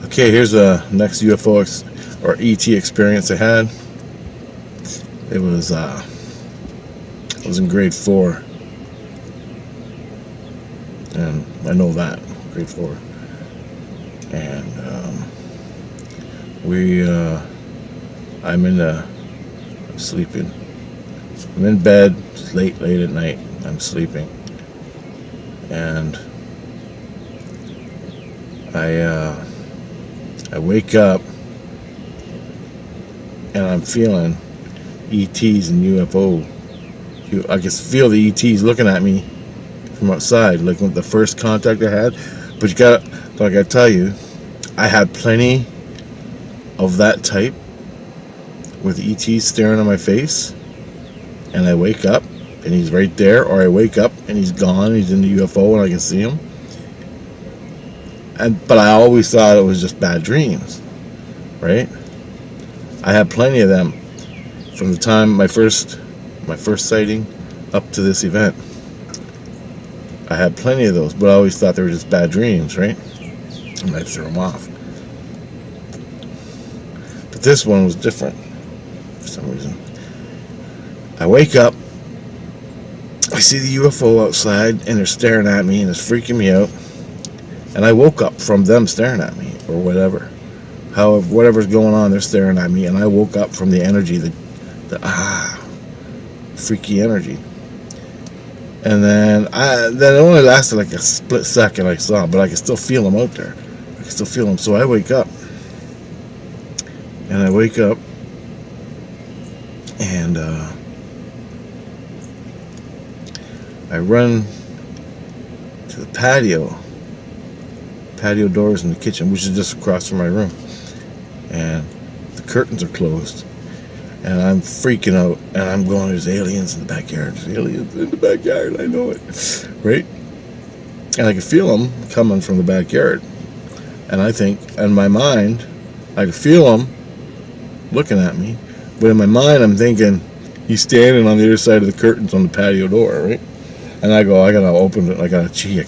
Okay, here's the next UFO or ET experience I had. It was I was in grade 4, and I know that grade 4, and I'm sleeping. I'm in bed. It's late at night. I'm sleeping, and I wake up, and I'm feeling ETs and UFO. I can feel the ETs looking at me from outside, like with the first contact I had. But I gotta tell you, I had plenty of that type with ETs staring at my face, and I wake up and he's right there, or I wake up and he's gone, he's in the UFO and I can see him. But I always thought it was just bad dreams, right? I had plenty of them from the time my first sighting up to this event. I had plenty of those, but I always thought they were just bad dreams, right? And I threw them off. But this one was different for some reason. I wake up, I see the UFO outside, and they're staring at me, and it's freaking me out. And I woke up from them staring at me, or whatever. Whatever's going on, they're staring at me, and I woke up from the energy, the freaky energy. And then it only lasted like a split second, I saw, but I could still feel them out there. I could still feel them. So I wake up, and I run to the patio doors in the kitchen, which is just across from my room, and the curtains are closed, and I'm freaking out, and I'm going, there's aliens in the backyard. There's aliens in the backyard. I know it, right? And I can feel them coming from the backyard, and I think, in my mind, I can feel them looking at me, but in my mind, I'm thinking he's standing on the other side of the curtains on the patio door, right? And I go, I gotta open it. I gotta see.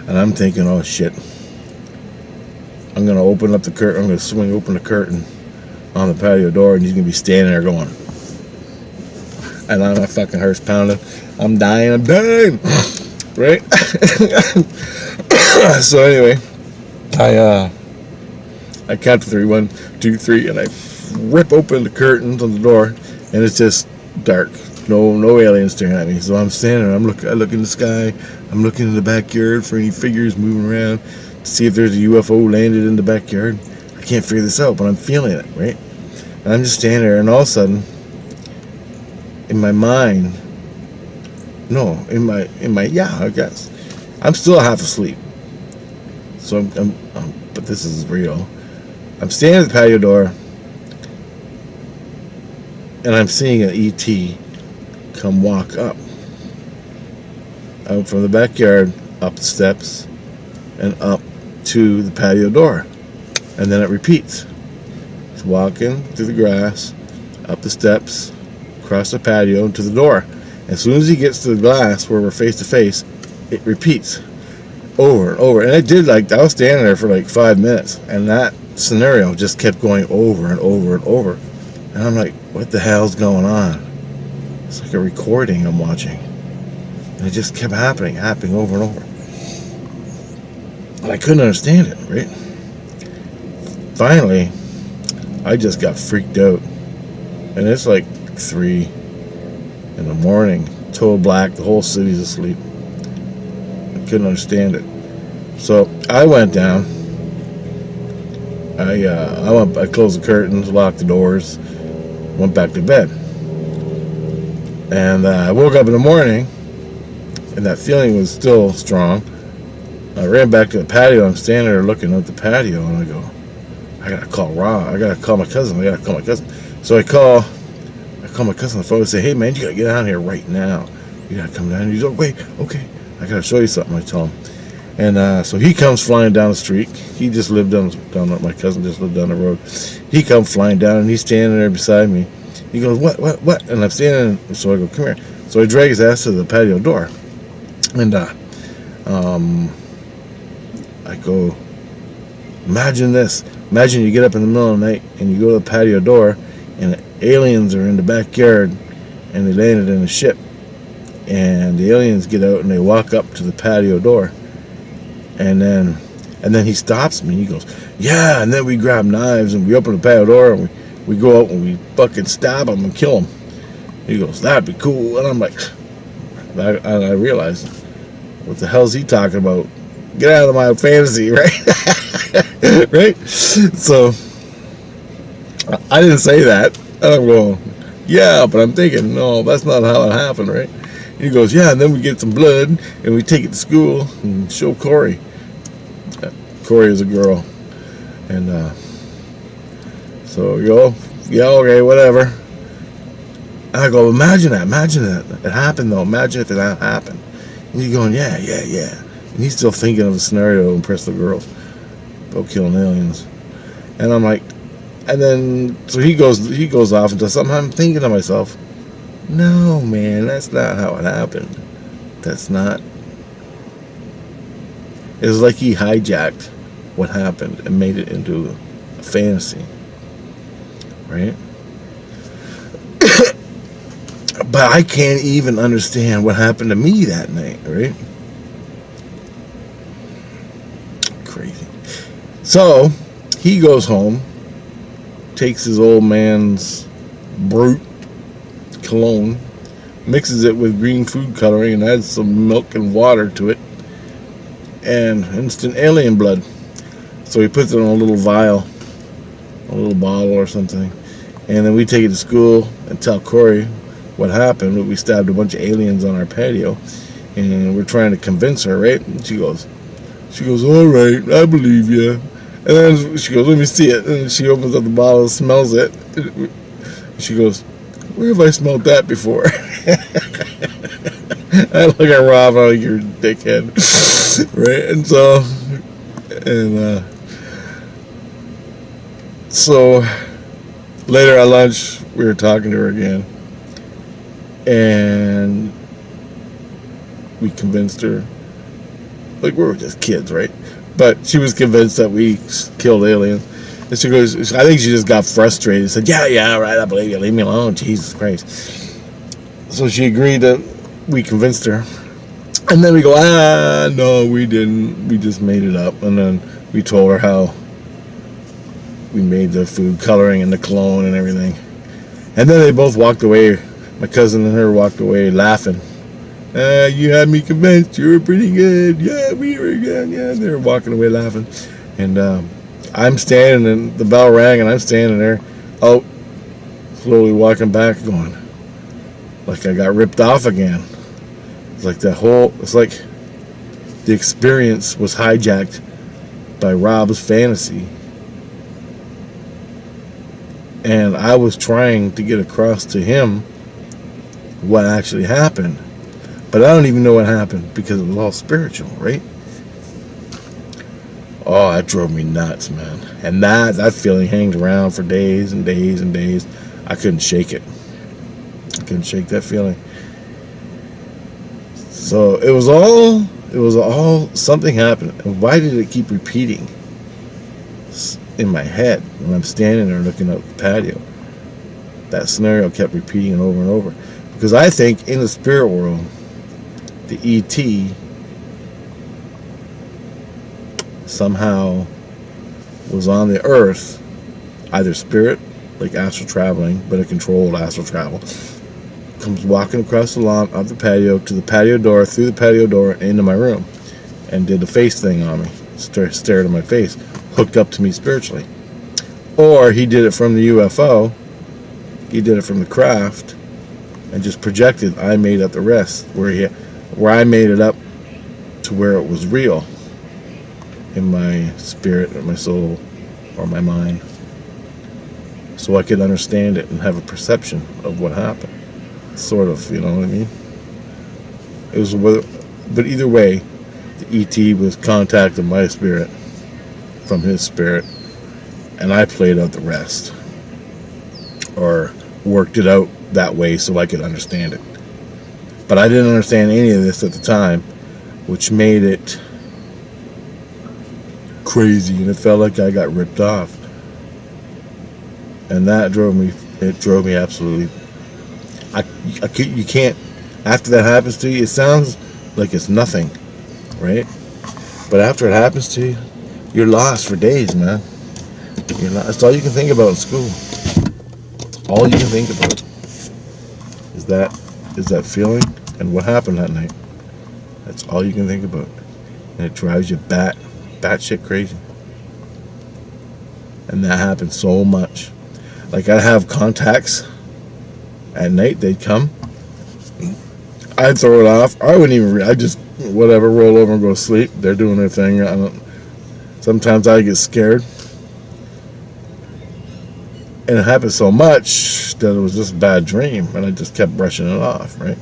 And I'm thinking, oh shit, I'm gonna open up the curtain. I'm gonna swing open the curtain on the patio door, and he's gonna be standing there going, and my fucking heart's pounding. I'm dying, right? So anyway, I count to 3, 1, 2, 3, and I rip open the curtains on the door, and it's just dark. No aliens staring at me. So I'm standing there. I look in the sky. I'm looking in the backyard for any figures moving around to see if there's a UFO landed in the backyard. I can't figure this out, but I'm feeling it, right? And I'm just standing there, and all of a sudden, in my mind, I guess I'm still half asleep. So but this is real. I'm standing at the patio door, and I'm seeing an ET come walk up out from the backyard, up the steps, and up to the patio door, and then it repeats. He's walking through the grass, up the steps, across the patio, to the door. As soon as he gets to the glass where we're face to face, it repeats over and over. And it did, I was standing there for like 5 minutes, and that scenario just kept going over and over and over. And I'm like, what the hell's going on? It's like a recording I'm watching. And it just kept happening over and over. And I couldn't understand it, right? Finally, I just got freaked out. And it's like 3 in the morning, total black, the whole city's asleep. I couldn't understand it. So I went down. I closed the curtains, locked the doors, went back to bed. And I woke up in the morning, and that feeling was still strong. I ran back to the patio. I'm standing there looking at the patio, and I go, I gotta call Rob. I gotta call my cousin. So I call my cousin on the phone and say, hey man, you gotta get down here right now. You gotta come down. He's like, wait, okay, I gotta show you something. I tell him. And so he comes flying down the street. He just lived down my cousin just lived down the road. He comes flying down, and he's standing there beside me. He goes, what? And I'm standing, so I go, come here. So I drag his ass to the patio door. And I go, Imagine this. Imagine you get up in the middle of the night and you go to the patio door and aliens are in the backyard and they landed in a ship. And the aliens get out and they walk up to the patio door. And then he stops me. He goes, yeah, and then we grab knives and we open the patio door and we go out and we fucking stab him and kill him. He goes, that'd be cool. And I'm like, I realized, what the hell's he talking about? Get out of my fantasy, right? Right? So, I didn't say that. And I'm going, yeah, but I'm thinking, no, that's not how it happened, right? And he goes, yeah, and then we get some blood and we take it to school and show Corey. Corey is a girl. And so you go, yeah, okay, whatever. And I go, imagine that. It happened though. Imagine if that happened. And he's going, yeah. And he's still thinking of a scenario to impress the girls about killing aliens. And I'm like, and then so he goes off into something. I'm thinking to myself, no, man, that's not how it happened. That's not. It was like he hijacked what happened and made it into a fantasy, right? But I can't even understand what happened to me that night, right? Crazy. So he goes home, takes his old man's Brute cologne, mixes it with green food coloring and adds some milk and water to it, and instant alien blood. So he puts it in a little vial, a little bottle or something, and then we take it to school and tell Corey what happened. We stabbed a bunch of aliens on our patio, and we're trying to convince her, right? And she goes, all right, I believe you. And then she goes, let me see it. And she opens up the bottle, smells it. She goes, where have I smelled that before? I look at Rob, I'm like, you're a dickhead. Right? And so later at lunch, we were talking to her again. And we convinced her, like, we were just kids, right? But she was convinced that we killed aliens. And she goes, I think she just got frustrated and said, yeah, right, I believe you, leave me alone, Jesus Christ. So she agreed that we convinced her. And then we go, no, we didn't, we just made it up. And then we told her how we made the food coloring and the cologne and everything. And then they both walked away. My cousin and her walked away laughing. You had me convinced. You were pretty good. Yeah, we were good. Yeah, they were walking away laughing. And I'm standing, and the bell rang, and I'm standing there, out, slowly walking back, going, like I got ripped off again. It's like it's like the experience was hijacked by Rob's fantasy. And I was trying to get across to him what actually happened. But I don't even know what happened because it was all spiritual, right? Oh, that drove me nuts, man. And that feeling hangs around for days and days and days. I couldn't shake it. I couldn't shake that feeling. So it was all something happened. And why did it keep repeating in my head when I'm standing there looking out the patio? That scenario kept repeating over and over. Because I think in the spirit world, the ET somehow was on the earth, either spirit, like astral traveling, but a controlled astral travel, comes walking across the lawn of the patio to the patio door, through the patio door, into my room, and did the face thing on me, stared at my face, hooked up to me spiritually. Or he did it from the UFO, he did it from the craft, and just projected. I made up the rest, where I made it up to where it was real in my spirit or my soul or my mind, so I could understand it and have a perception of what happened, sort of, you know what I mean? It was, but either way, the ET was contacting my spirit from his spirit, and I played out the rest, or worked it out that way so I could understand it. But I didn't understand any of this at the time, which made it crazy, and it felt like I got ripped off. And that drove me absolutely. You can't, after that happens to you, it sounds like it's nothing, right? But after it happens to you, you're lost for days, man. That's all you can think about in school. All you can think about is that feeling and what happened that night. That's all you can think about. And it drives you batshit crazy. And that happens so much. Like, I have contacts at night, they'd come. I'd throw it off. I wouldn't even I'd just whatever, roll over and go to sleep. They're doing their thing. Sometimes I get scared. And it happened so much that it was just a bad dream, and I just kept brushing it off, right?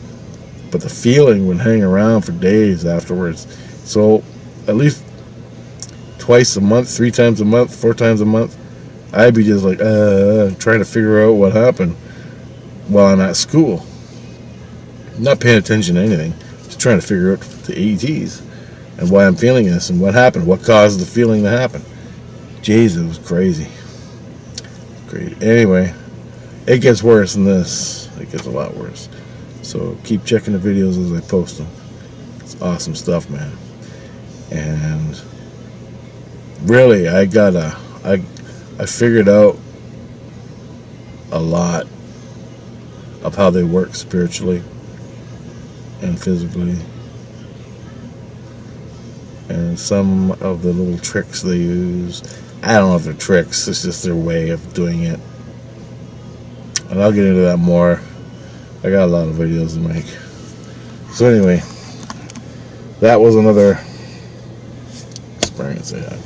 But the feeling would hang around for days afterwards. So at least twice a month, 3 times a month, 4 times a month, I'd be just like, trying to figure out what happened while I'm at school. Not paying attention to anything, just trying to figure out the ETs and why I'm feeling this and what happened, what caused the feeling to happen. Jesus, it was crazy. Great. Anyway, it gets worse than this. It gets a lot worse. So keep checking the videos as I post them. It's awesome stuff, man. And really, I figured out a lot of how they work spiritually and physically, and some of the little tricks they use. I don't know if they're tricks, it's just their way of doing it. And I'll get into that more. I got a lot of videos to make. So anyway, that was another experience I had.